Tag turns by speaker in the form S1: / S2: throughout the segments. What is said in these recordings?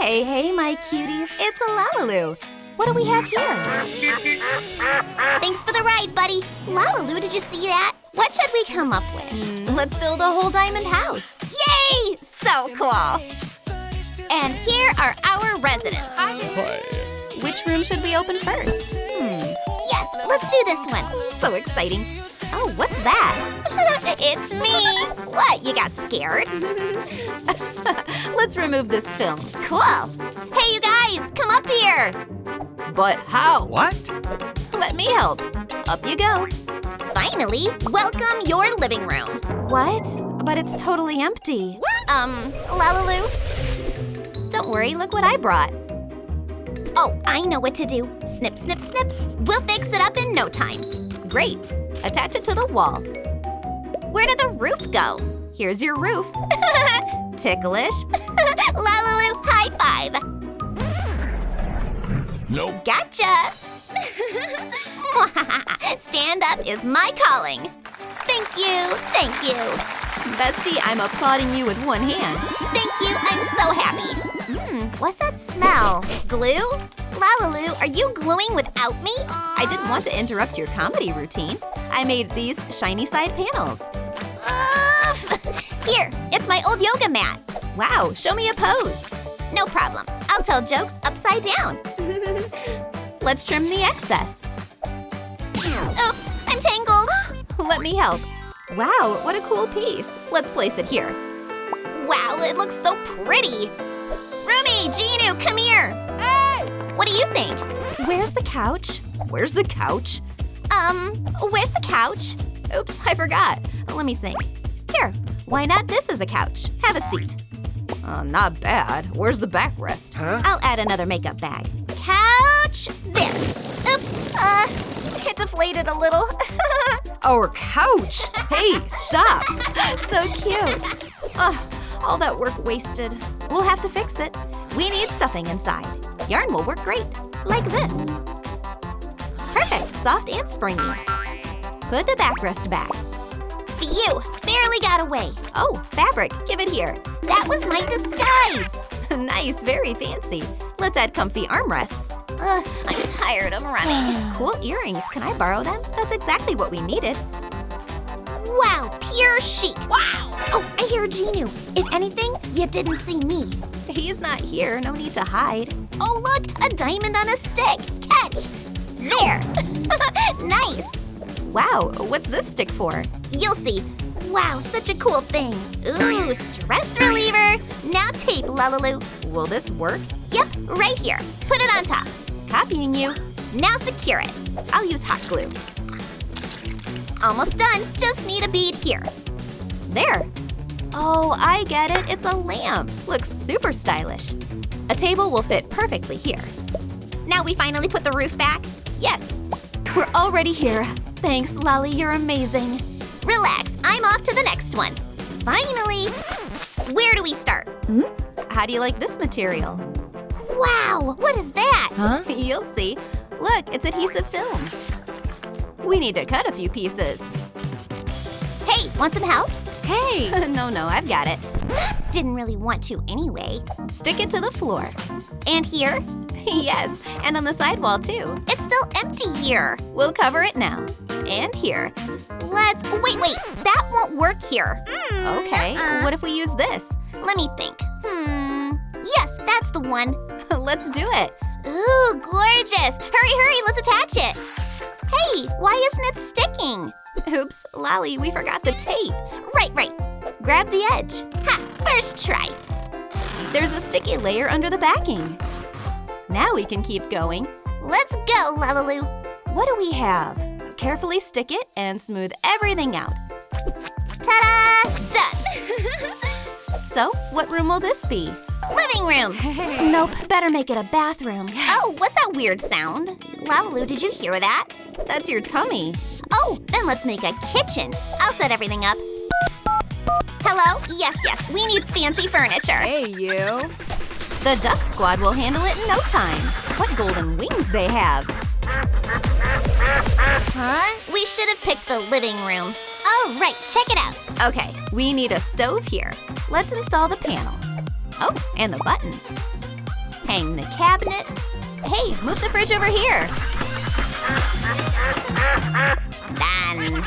S1: Hey, hey, my cuties, it's LaLiLu. What do we have here?
S2: Thanks for the ride, buddy. LaLiLu, did you see that? What should we come up with?
S1: Let's build a whole diamond house.
S2: Yay! So cool. And here are our residents.
S1: Which room should we open first?
S2: Yes, let's do this one.
S1: So exciting. Oh, what's that?
S2: It's me. What, you got scared?
S1: Let's remove this film.
S2: Cool. Hey, you guys, come up here.
S1: But how?
S3: What?
S1: Let me help. Up you go.
S2: Finally, welcome your living room.
S1: What? But it's totally empty.
S2: LaLiLu?
S1: Don't worry, look what I brought.
S2: Oh, I know what to do. Snip, snip, snip. We'll fix it up in no time.
S1: Great. Attach it to the wall.
S2: Where did the roof go?
S1: Here's your roof. Ticklish.
S2: LaLiLu, high five.
S3: Nope.
S2: Gotcha. Stand up is my calling. Thank you, thank you.
S1: Bestie, I'm applauding you with one hand.
S2: Thank you, I'm so happy. What's that smell? Glue? LaLiLu, are you gluing without me?
S1: I didn't want to interrupt your comedy routine. I made these shiny side panels.
S2: Here, it's my old yoga mat.
S1: Wow, show me a pose.
S2: No problem. I'll tell jokes upside down.
S1: Let's trim the excess.
S2: Oops, I'm tangled.
S1: Let me help. Wow, what a cool piece. Let's place it here.
S2: Wow, it looks so pretty. Rumi, Ginu, come here. Hey! What do you think?
S1: Where's the couch? Where's the couch?
S2: Where's the couch?
S1: Oops, I forgot. Let me think. Here, why not this as a couch? Have a seat. Not bad. Where's the backrest?
S3: Huh?
S2: I'll add another makeup bag. Couch, there. Oops, it deflated a little.
S1: Our couch! Hey, stop! So cute. All that work wasted. We'll have to fix it. We need stuffing inside. Yarn will work great, like this. Perfect, soft and springy. Put the backrest back.
S2: Phew, barely got away.
S1: Oh, fabric, give it here.
S2: That was my disguise.
S1: Nice, very fancy. Let's add comfy armrests.
S2: I'm tired of running.
S1: Cool earrings, can I borrow them? That's exactly what we needed.
S2: Wow, pure chic. Wow. Oh, I hear Ginu. If anything, you didn't see me.
S1: He's not here, no need to hide.
S2: Oh, look, a diamond on a stick. Catch. There. Nice.
S1: Wow, what's this stick for?
S2: You'll see. Wow, such a cool thing. Ooh, stress reliever. Now tape, LaLiLu.
S1: Will this work?
S2: Yep, right here. Put it on top.
S1: Copying you.
S2: Now secure it.
S1: I'll use hot glue.
S2: Almost done. Just need a bead here.
S1: There. Oh, I get it. It's a lamp. Looks super stylish. A table will fit perfectly here.
S2: Now we finally put the roof back.
S1: Yes. We're already here. Thanks, Lali. You're amazing.
S2: Relax. I'm off to the next one. Finally. Where do we start?
S1: How do you like this material?
S2: Wow, what is that?
S1: Huh? You'll see. Look, it's adhesive film. We need to cut a few pieces.
S2: Hey, want some help?
S1: Hey! No, I've got it.
S2: Didn't really want to anyway.
S1: Stick it to the floor.
S2: And here?
S1: Yes, and on the sidewall too.
S2: It's still empty here.
S1: We'll cover it now. And here.
S2: Wait, that won't work here.
S1: Okay, what if we use this?
S2: Let me think. Yes, that's the one.
S1: Let's do it.
S2: Ooh, gorgeous. Hurry, let's attach it. Hey, why isn't it sticking?
S1: Oops, Lali, we forgot the tape.
S2: Right.
S1: Grab the edge.
S2: Ha, first try.
S1: There's a sticky layer under the backing. Now we can keep going.
S2: Let's go, LaLiLu.
S1: What do we have? Carefully stick it and smooth everything out.
S2: Ta-da! Done.
S1: So, what room will this be?
S2: Living room.
S1: Hey. Nope, better make it a bathroom. Yes.
S2: Oh, what's that weird sound? LaLiLu, did you hear that?
S1: That's your tummy.
S2: Oh, then let's make a kitchen. I'll set everything up. Hello? Yes, we need fancy furniture.
S1: Hey, you. The duck squad will handle it in no time. What golden wings they have.
S2: Huh? We should have picked the living room. Oh, right, check it out.
S1: Okay, we need a stove here. Let's install the panel. Oh, and the buttons. hang the cabinet. Hey, move the fridge over here.
S2: Done.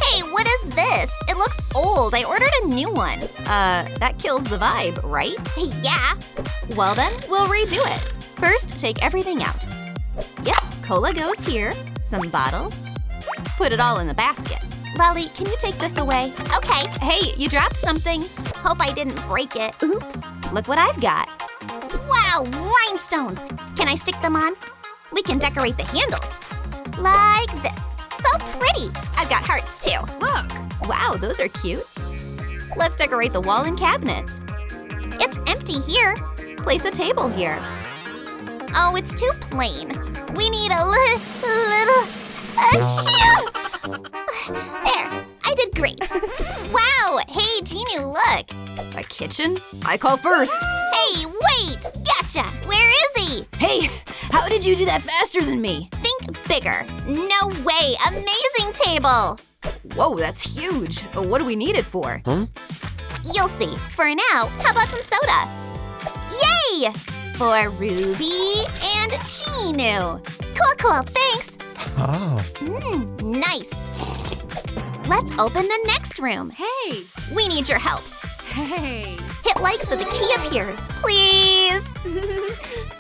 S2: Hey, what is this? It looks old. I ordered a new one.
S1: That kills the vibe, right?
S2: Yeah.
S1: Well then, we'll redo it. First, take everything out. Yep, cola goes here, some bottles. Put it all in the basket. Lali, can you take this away?
S2: Okay.
S1: Hey, you dropped something.
S2: Hope I didn't break it.
S1: Oops, look what I've got.
S2: Wow, rhinestones. Can I stick them on? We can decorate the handles. Like this. So pretty. I've got hearts too.
S1: Look. Wow, those are cute. Let's decorate the wall and cabinets.
S2: It's empty here.
S1: Place a table here.
S2: Oh, it's too plain. We need a little... Achoo! There, I did great. Wow, hey, Genu, look.
S1: A kitchen? I call first.
S2: Hey, wait! Gotcha! Where is he?
S1: Hey, how did you do that faster than me?
S2: Think bigger. No way! Amazing table!
S1: Whoa, that's huge. What do we need it for?
S2: You'll see. For now, how about some soda? Yay! For Ruby and Genu. Cool, thanks.
S3: Oh.
S2: Nice. Let's open the next room.
S1: Hey.
S2: We need your help.
S1: Hey.
S2: Hit like so the key appears, please.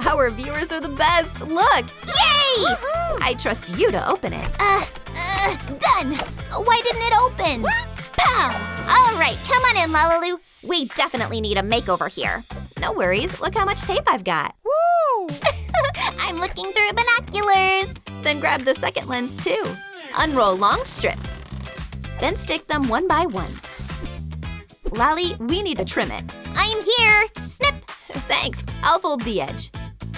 S1: Our viewers are the best. Look.
S2: Yay!
S1: Woohoo! I trust you to open it.
S2: Done. Why didn't it open? Pow! All right, come on in, LaLiLu. We definitely need a makeover here.
S1: No worries. Look how much tape I've got.
S2: Woo! I'm looking through binoculars.
S1: Then grab the second lens too. Unroll long strips. Then stick them one by one. Lali, we need to trim it.
S2: I'm here. Snip.
S1: Thanks. I'll fold the edge.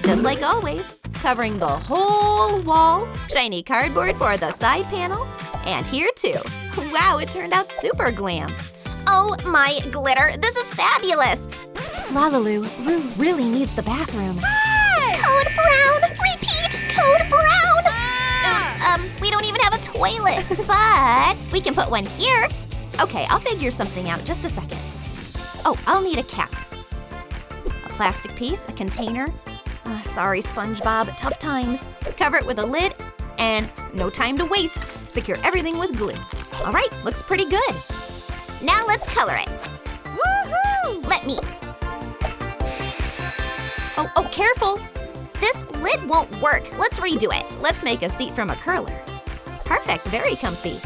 S1: Just like always, covering the whole wall. Shiny cardboard for the side panels. And here too. Wow, it turned out super glam.
S2: Oh my glitter, this is fabulous.
S1: LaLiLu, Rue really needs the bathroom.
S2: Code brown. Repeat, code brown. Oops, we don't even have a toilet. But we can put one here.
S1: Okay, I'll figure something out. Just a second. Oh, I'll need a cap. A plastic piece, a container. Sorry, SpongeBob, tough times. Cover it with a lid, and no time to waste. Secure everything with glue. All right, looks pretty good.
S2: Now let's color it.
S1: Woohoo!
S2: Let me.
S1: Oh, careful.
S2: This lid won't work. Let's redo it.
S1: Let's make a seat from a curler. Perfect, very comfy.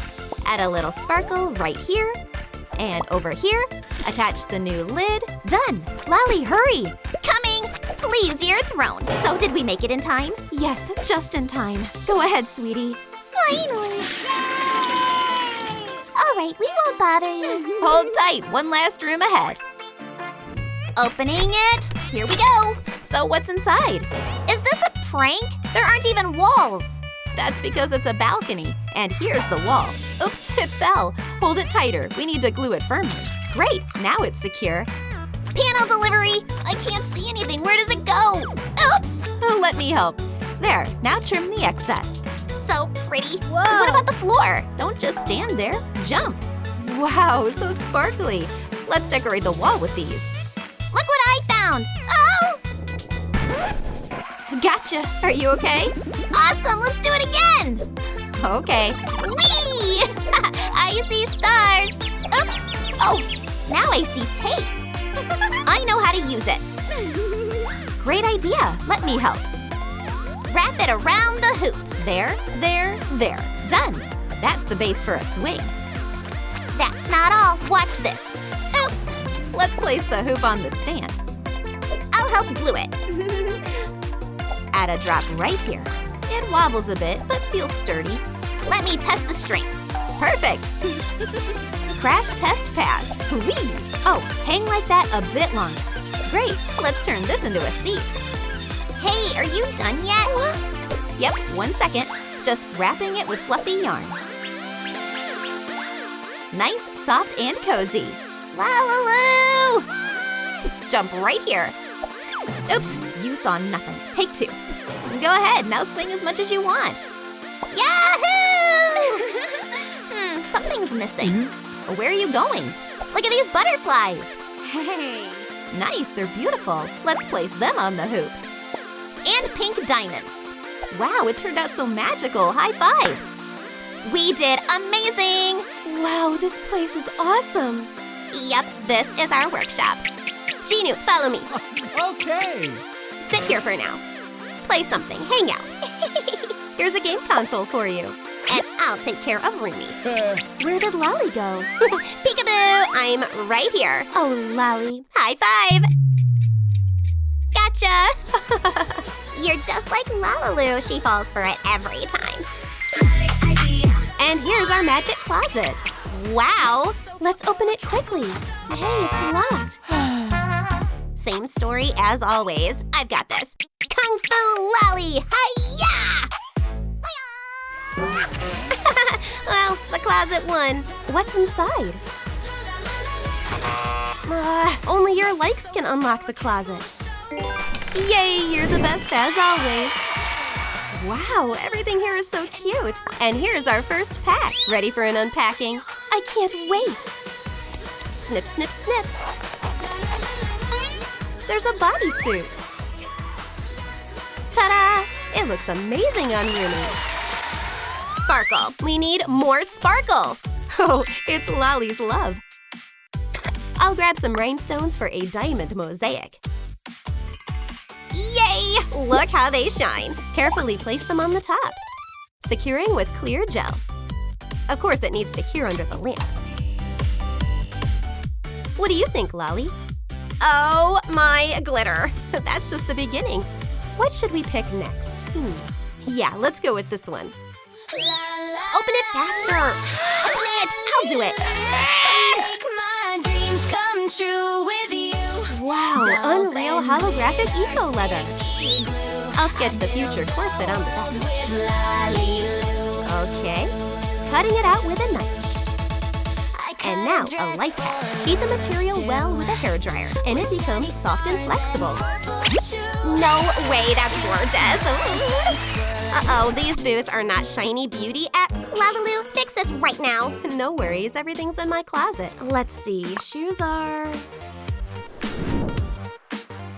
S1: Add a little sparkle right here and over here. Attach the new lid. Done. Lali, hurry.
S2: Coming. Please, your throne. So did we make it in time?
S1: Yes, just in time. Go ahead, sweetie.
S2: Finally. Yay! All right, we won't bother you.
S1: Hold tight. One last room ahead.
S2: Opening it. Here we go.
S1: So what's inside?
S2: Is this a prank? There aren't even walls.
S1: That's because it's a balcony. And here's the wall. Oops, it fell. Hold it tighter. We need to glue it firmly. Great, now it's secure.
S2: Panel delivery. I can't see anything. Where does it go? Oops.
S1: Let me help. There, now trim the excess.
S2: So pretty.
S1: Whoa.
S2: What about the floor?
S1: Don't just stand there, jump. Wow, so sparkly. Let's decorate the wall with these.
S2: Look what I found. Oh!
S1: Gotcha. Are you okay?
S2: Awesome, let's do it again.
S1: Okay.
S2: Whee! I see stars. Oops. Oh, now I see tape. I know how to use it.
S1: Great idea. Let me help.
S2: Wrap it around the hoop.
S1: There, there, there. Done. That's the base for a swing.
S2: That's not all. Watch this. Oops.
S1: Let's place the hoop on the stand.
S2: I'll help glue it.
S1: Add a drop right here. It wobbles a bit, but feels sturdy.
S2: Let me test the strength.
S1: Perfect. Crash test passed. Whee! Oh, hang like that a bit longer. Great. Let's turn this into a seat.
S2: Hey, are you done yet?
S1: Yep, 1 second. Just wrapping it with fluffy yarn. Nice, soft, and cozy.
S2: LaLiLu!
S1: Jump right here. Oops, you saw nothing. Take 2. Go ahead, now swing as much as you want.
S2: Yahoo! Something's missing.
S1: Where are you going?
S2: Look at these butterflies.
S1: Hey. Nice, they're beautiful. Let's place them on the hoop.
S2: And pink diamonds.
S1: Wow, it turned out so magical. High five.
S2: We did amazing!
S1: Wow, this place is awesome.
S2: Yep, this is our workshop. Genu, follow me.
S3: Okay.
S2: Sit here for now. Play something, hang out.
S1: Here's a game console for you.
S2: And I'll take care of Rooney.
S1: Where did Lali go?
S2: Peekaboo, I'm right here.
S1: Oh, Lali.
S2: High five! Gotcha! You're just like LaLiLu. She falls for it every time.
S1: And here's our magic closet.
S2: Wow!
S1: Let's open it quickly. Hey, it's locked.
S2: Same story as always. I've got this. Kung Fu Lali! Hi-ya! Well, the closet won.
S1: What's inside? Only your likes can unlock the closet. Yay, you're the best as always. Wow, everything here is so cute. And here's our first pack. Ready for an unpacking? I can't wait. Snip, snip, snip. There's a bodysuit. Ta-da! It looks amazing on Rooney.
S2: Sparkle. We need more sparkle.
S1: Oh, it's Lali's love. I'll grab some rhinestones for a diamond mosaic.
S2: Yay! Look how they shine.
S1: Carefully place them on the top, securing with clear gel. Of course, it needs to cure under the lamp. What do you think, Lali?
S2: Oh, my glitter.
S1: That's just the beginning. What should we pick next? Yeah, let's go with this one.
S2: Open it faster. Open it. I'll do it.
S4: Make my dreams come true with you.
S1: Wow, unreal holographic eco leather. I'll sketch the future corset on the back. Okay, cutting it out with a knife. And now a light pack. Heat the material well with a hairdryer, and it becomes soft and flexible.
S2: No way, that's gorgeous. Uh-oh, these boots are not shiny beauty at LaLiLu. Fix this right now.
S1: No worries, everything's in my closet. Let's see, shoes are...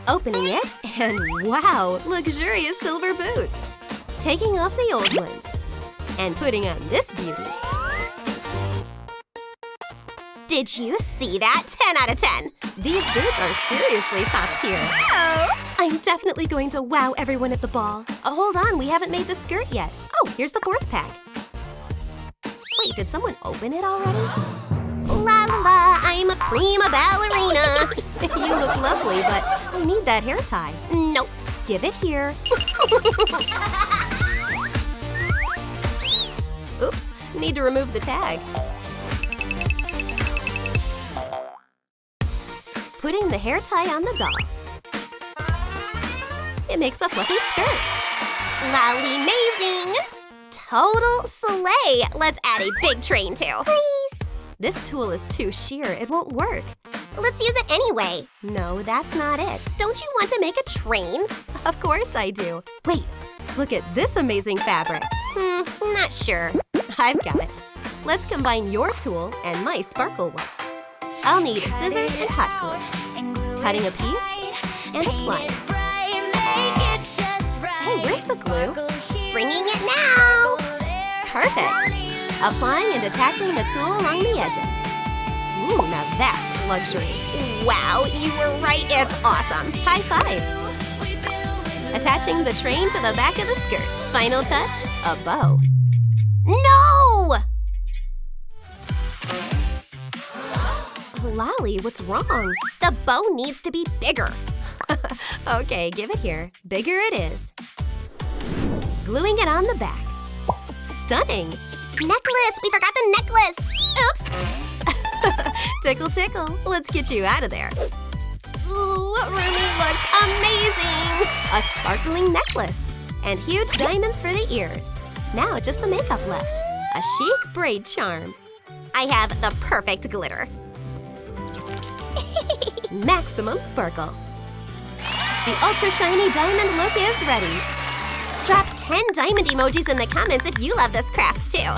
S1: Opening it, and wow, luxurious silver boots. Taking off the old ones, and putting on this beauty.
S2: Did you see that? 10 out of 10.
S1: These boots are seriously top tier.
S2: Oh.
S1: I'm definitely going to wow everyone at the ball. Oh, hold on, we haven't made the skirt yet. Oh, here's the fourth pack. Wait, did someone open it already?
S2: La la la, I'm a prima ballerina.
S1: You look lovely, but I need that hair tie.
S2: Nope.
S1: Give it here. Oops, need to remove the tag. Putting the hair tie on the doll. It makes a fluffy skirt.
S2: Lali amazing. Total slay. Let's add a big train too. Please.
S1: This tool is too sheer, it won't work.
S2: Let's use it anyway.
S1: No, that's not it.
S2: Don't you want to make a train?
S1: Of course I do. Wait, look at this amazing fabric.
S2: Not sure.
S1: I've got it. Let's combine your tool and my sparkle one. I'll need scissors and hot glue. Cutting a piece and applying. Hey, where's the glue?
S2: Bringing it now.
S1: Perfect. Applying and attaching the tool along the edges. Ooh, now that's luxury.
S2: Wow, you were right. It's awesome.
S1: High five. Attaching the train to the back of the skirt. Final touch, a bow.
S2: No!
S1: Lali, what's wrong?
S2: The bow needs to be bigger.
S1: Okay, give it here. Bigger it is. Gluing it on the back. Stunning.
S2: Necklace! We forgot the necklace! Oops!
S1: Tickle, tickle. Let's get you out of there.
S2: Ooh, Rooney looks amazing!
S1: A sparkling necklace. And huge diamonds for the ears. Now just the makeup left. A chic braid charm.
S2: I have the perfect glitter.
S1: Maximum sparkle. The ultra shiny diamond look is ready.
S2: Drop 10 diamond emojis in the comments if you love this craft too.